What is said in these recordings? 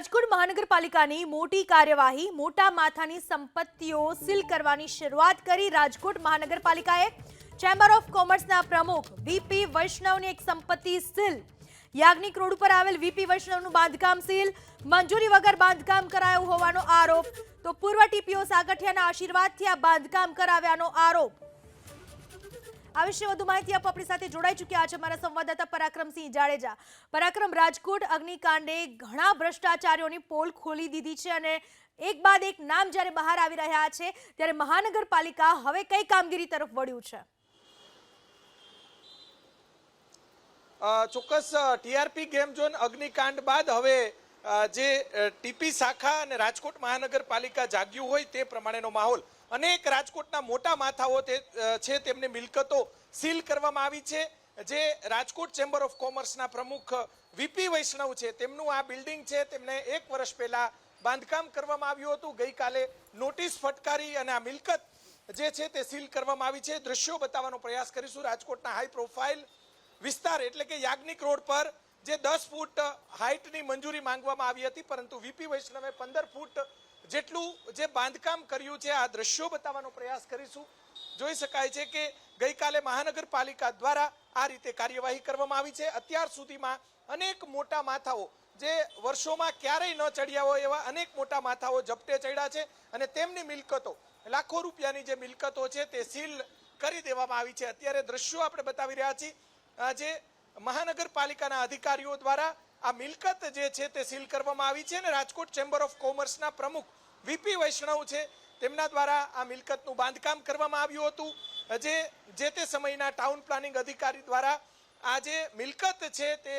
રાજકોટ મહાનગરપાલિકાની મોટી કાર્યવાહી, મોટા માથાની સંપત્તિઓ સીલ કરવાની શરૂઆત કરી રાજકોટ મહાનગરપાલિકાએ। ચેમ્બર ઓફ કોમર્સના પ્રમુખ વીપી વૈષ્ણવની એક સંપત્તિ સીલ। યાજ્ઞિક રોડ ઉપર આવેલ વીપી વૈષ્ણવનું બાંધકામ સીલ। મંજૂરી વગર બાંધકામ કરાયું હોવાનો આરોપ। તો પૂર્વ ટીપીઓ સાગઠિયાના આશીર્વાદથી આ બાંધકામ કરાવ્યાનો આરોપ। આ વિશે વધુ માહિતી આપવા આપણી સાથે જોડાઈ ચૂક્યા છે અમારા સંવાદદાતા પરાક્રમસિંહ જાડેજા। પરાક્રમ, રાજકોટ અગ્નિકાંડે ઘણા ભ્રષ્ટાચારીઓની પોલ ખોલી દીધી છે અને એક બાદ એક નામ જ્યારે બહાર આવી રહ્યા છે ત્યારે મહાનગરપાલિકા હવે કઈ કામગીરી તરફ વળ્યું છે? ચોક્કસ ટીઆરપી ગેમ ઝોન અગ્નિકાંડ બાદ હવે જે ટીપી શાખા અને રાજકોટ મહાનગરપાલિકા જાગ્યું હોય તે પ્રમાણેનો માહોલ। અનેક રાજકોટના મોટા માથાઓ છે તેમની મિલકતો સીલ કરવામાં આવી છે। જે રાજકોટ ચેમ્બર ઓફ કોમર્સના પ્રમુખ વીપી વૈષ્ણવ છે તેમનું આ બિલ્ડિંગ છે તેમને 1 વર્ષ પહેલા બાંધકામ કરવામાં આવ્યું હતું। ગઈકાલે નોટિસ ફટકારી અને આ મિલકત જે છે તે સીલ કરવામાં આવી છે। દ્રશ્યો બતાવવાનો પ્રયાસ કરીશું। રાજકોટના હાઈ પ્રોફાઇલ વિસ્તાર એટલે કે યાજ્ઞિક રોડ પર જે 10 ફૂટ હાઇટની મંજૂરી માંગવામાં આવી હતી, પરંતુ વીપી વૈષ્ણવે 15 ફૂટ જેટલું જે બાંધકામ કર્યું છે। આ દ્રશ્યો બતાવવાનો પ્રયાસ કરીશું। જોઈ શકાય છે કે ગઈકાલે મહાનગરપાલિકા દ્વારા આ રીતે કાર્યવાહી કરવામાં આવી છે। અત્યાર સુધીમાં અનેક મોટા માથાઓ જે વર્ષોમાં ક્યારેય ન ચડ્યા હોય એવા અનેક મોટા માથાઓ ઝપટે ચડ્યા છે અને તેમની મિલકતો, લાખો રૂપિયાની જે મિલકતો છે તે સીલ કરી દેવામાં આવી છે। અત્યારે દ્રશ્યો આપણે બતાવી રહ્યા છીએ। જે મહાનગરપાલિકાના અધિકારીઓ દ્વારા આ મિલકત જે છે તે સીલ કરવામાં આવી છે અને રાજકોટ ચેમ્બર ઓફ કોમર્સના પ્રમુખ વીપી વૈષ્ણવ છે તેમના દ્વારા આ મિલકતનું બાંધકામ કરવામાં આવ્યું હતું। જે તે સમયના ટાઉન પ્લાનિંગ અધિકારી દ્વારા આ જે મિલકત છે તે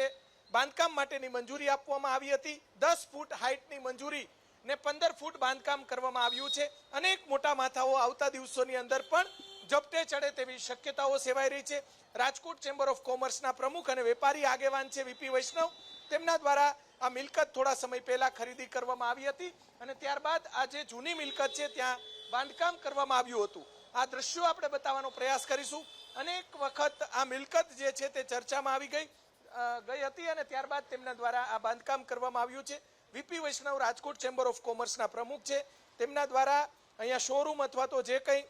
બાંધકામ માટેની મંજૂરી આપવામાં આવી હતી। 10 ફૂટ હાઇટની મંજૂરી ને 15 ફૂટ બાંધકામ કરવામાં આવ્યું છે। અનેક મોટા માથાઓ આવતા દિવસોની અંદર પણ ઝપટે ચડે તેવી શક્યતાઓ સેવાઈ રહી છે। રાજકોટ ચેમ્બર ઓફ કોમર્સના પ્રમુખ અને વેપારી આગેવાન છે વીપી વૈષ્ણવ, તેમના દ્વારા આ મિલકત થોડા સમય પહેલા ખરીદી કરવામાં આવી હતી અને ત્યારબાદ આ જે જૂની મિલકત છે ત્યાં બાંધકામ કરવામાં આવ્યું હતું। આ દ્રશ્યો આપણે બતાવવાનો પ્રયાસ કરીશું। અનેક વખત આ મિલકત જે છે તે ચર્ચામાં આવી ગઈ હતી અને ત્યારબાદ તેમના દ્વારા આ બાંધકામ કરવામાં આવ્યું છે। VP Vaishnav Rajkot chamber of કોમર્સના પ્રમુખ છે, તેમના દ્વારા અહીંયા શોરૂમ અથવા તો જે કંઈ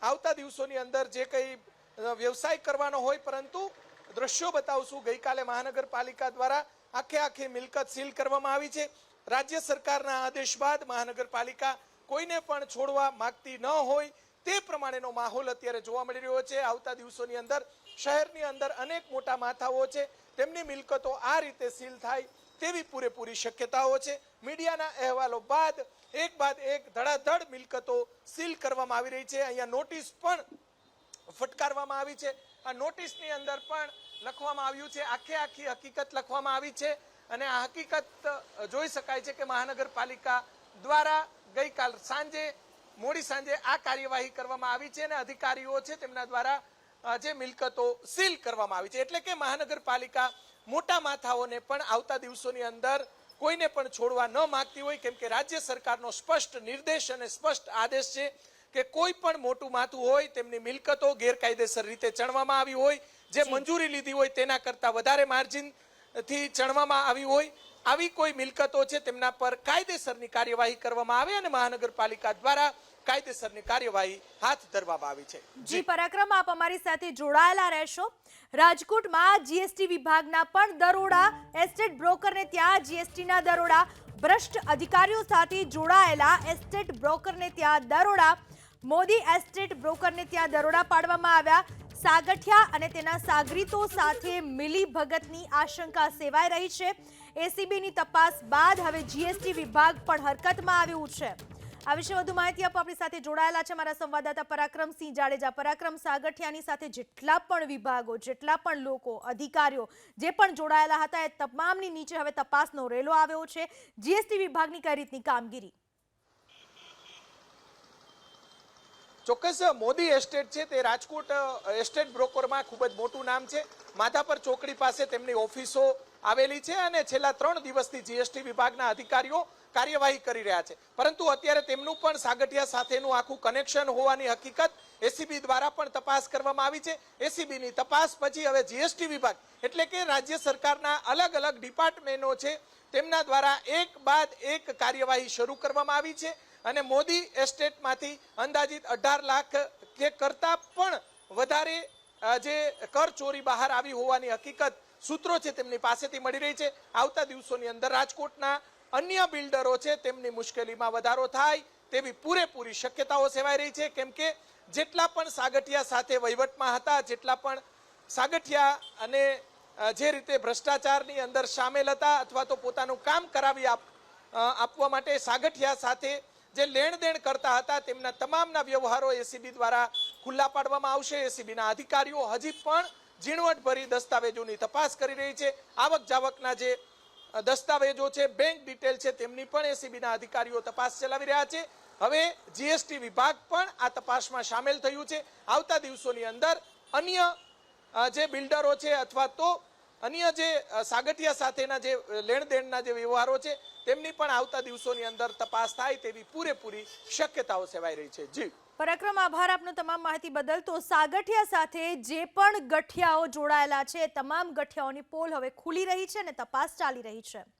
આવતા દિવસોની અંદર જે કંઈ વ્યવસાય કરવાનો હોય, પરંતુ દ્રશ્યો બતાવશું। ગઈકાલે મહાનગરપાલિકા દ્વારા આખી મિલકત સીલ કરવામાં આવી છે। રાજ્ય સરકારના આદેશ બાદ મહાનગરપાલિકા કોઈને પણ છોડવા માંગતી ન હોય તે પ્રમાણેનો માહોલ અત્યારે જોવા મળી રહ્યો છે। આવતા દિવસોની અંદર શહેરની અંદર અનેક મોટા માથાઓ છે તેમની મિલકતો આ રીતે સીલ થાય તેવી પૂરેપૂરી શક્યતાઓ છે। મીડિયાના અહેવાલો બાદ એક ધડાધડ મિલકતો સીલ કરવામાં આવી રહી છે। અહીંયા નોટિસ પણ ફટકારવામાં આવી છે। આ નોટિસની અંદર પણ લખવામાં આવ્યું છે, આખી હકીકત લખવામાં આવી છે અને આ હકીકત જોઈ શકાય છે કે મહાનગરપાલિકા દ્વારા ગઈકાલ મોડી સાંજે આ કાર્યવાહી કરવામાં આવી છે અને અધિકારીઓ છે તેમના દ્વારા જે મિલકતો સીલ કરવામાં આવી છે। એટલે કે મહાનગરપાલિકા મોટા માથાઓને પણ આવતા દિવસોની અંદર કોઈને પણ છોડવા ન માંગતી હોય, કેમ કે રાજ્ય સરકારનો સ્પષ્ટ નિર્દેશ અને સ્પષ્ટ આદેશ છે કે કોઈ પણ મોટું માથું હોય તેમની મિલકતો ગેરકાયદેસર રીતે ચણવામાં આવી હોય, જે મંજૂરી લીધી હોય તેના કરતાં વધારે માર્જિનથી ચણવામાં આવી હોય, આવી કોઈ મિલકતો છે તેમના પર કાયદેસરની કાર્યવાહી કરવામાં આવે અને મહાનગરપાલિકા દ્વારા કાયદેસરની કાર્યવાહી હાથ ધરવામાં આવી છે। જી પરાક્રમ, આપ અમારી સાથે જોડાયેલા રહેશો। રાજકોટમાં જીએસટી વિભાગના પણ દરોડા, એસ્ટેટ બ્રોકરને ત્યાં જીએસટીના દરોડા, ભ્રષ્ટ અધિકારીઓ સાથે જોડાયેલા એસ્ટેટ બ્રોકરને ત્યાં દરોડા, મોદી એસ્ટેટ બ્રોકરને ત્યાં દરોડા પાડવામાં આવ્યા। સાગઠિયા અને તેના સાગરીતો સાથે મિલીભગતની આશંકા સેવાઈ રહી છે। એસીબીની તપાસ બાદ હવે જીએસટી વિભાગ પણ હરકતમાં આવ્યું છે। આ વિશે વધુ માહિતી આપવા આપણી સાથે જોડાયેલા છે અમારા સંવાદદાતા પરાક્રમસિંહ જાડેજા। પરાક્રમ, સાગઠિયાની સાથે જેટલા પણ વિભાગો, જેટલા પણ લોકો, અધિકારીઓ જે પણ જોડાયેલા હતા એ તમામની નીચે હવે તપાસનો રેલો આવ્યો છે। જીએસટી વિભાગની કઈ રીતની કામગીરી? ચોક્કસ, મોદી એસ્ટેટ છે તે રાજકોટ એસ્ટેટ બ્રોકરમાં ખૂબ જ મોટું નામ છે। માધાપર ચોકડી પાસે તેમની ઓફિસો આવેલી છે અને છેલ્લા 3 દિવસથી જીએસટી વિભાગના અધિકારીઓ કાર્યવાહી કરી રહ્યા છે, પરંતુ અત્યારે તેમનું પણ સાગઠિયા સાથેનું આખું કનેક્શન હોવાની હકીકત એસીબી દ્વારા પણ તપાસ કરવામાં આવી છે। એસીબીની તપાસ પછી હવે જીએસટી વિભાગ એટલે કે રાજ્ય સરકારના અલગ અલગ ડિપાર્ટમેન્ટો છે તેમના દ્વારા એક બાદ એક કાર્યવાહી શરૂ કરવામાં આવી છે અને મોદી એસ્ટેટમાંથી અંદાજિત 18 લાખ કે કરતા પણ વધારે જે કર ચોરી બહાર આવી હોવાની હકીકત સૂત્રો છે તેમની પાસેથી મળી રહી છે. આવતા દિવસોની અંદર રાજકોટના અન્ય બિલ્ડરો છે તેમની મુશ્કેલીમાં વધારો થાય તેવી પૂરેપૂરી શક્યતાઓ સેવાઈ રહી છે, કેમ કે જેટલા પણ સાગઠિયા સાથે વહીવટમાં હતા, જેટલા પણ સાગઠિયા અને જે રીતે ભ્રષ્ટાચારની અંદર સામેલ હતા અથવા તો પોતાનું કામ કરાવી આપવા માટે સાગઠિયા સાથે જે લેણ દેણ કરતા હતા તેમના તમામના વ્યવહારો એસીબી દ્વારા ખુલ્લા પાડવામાં આવશે. એસીબીના અધિકારીઓ હજી પણ ઝીણવટભરી દસ્તાવેજોની તપાસ કરી રહી છે. આવક જાવકના જે દસ્તાવેજો છે, બેંક ડિટેલ છે, તેમની પણ એસીબીના અધિકારીઓ તપાસ ચલાવી રહ્યા છે. હવે જીએસટી વિભાગ પણ આ તપાસમાં સામેલ થયું છે. આવતા દિવસોની અંદર અન્ય જે બિલ્ડરો છે અથવા તો અન્ય જે સાગઠિયા સાથેના જે લેણદેણના જે વ્યવહારો છે તેમની પણ આવતા દિવસોની અંદર તપાસ થાય તેવી પૂરેપૂરી શક્યતાઓ સેવાઈ રહી છે. જી પરાક્રમ, આભાર આપનો તમામ માહિતી બદલ. તો સાગઠિયા સાથે જે પણ ગઠિયાઓ જોડાયેલા છે તમામ ગઠિયાઓની પોલ હવે ખુલી રહી છે અને તપાસ ચાલી રહી છે.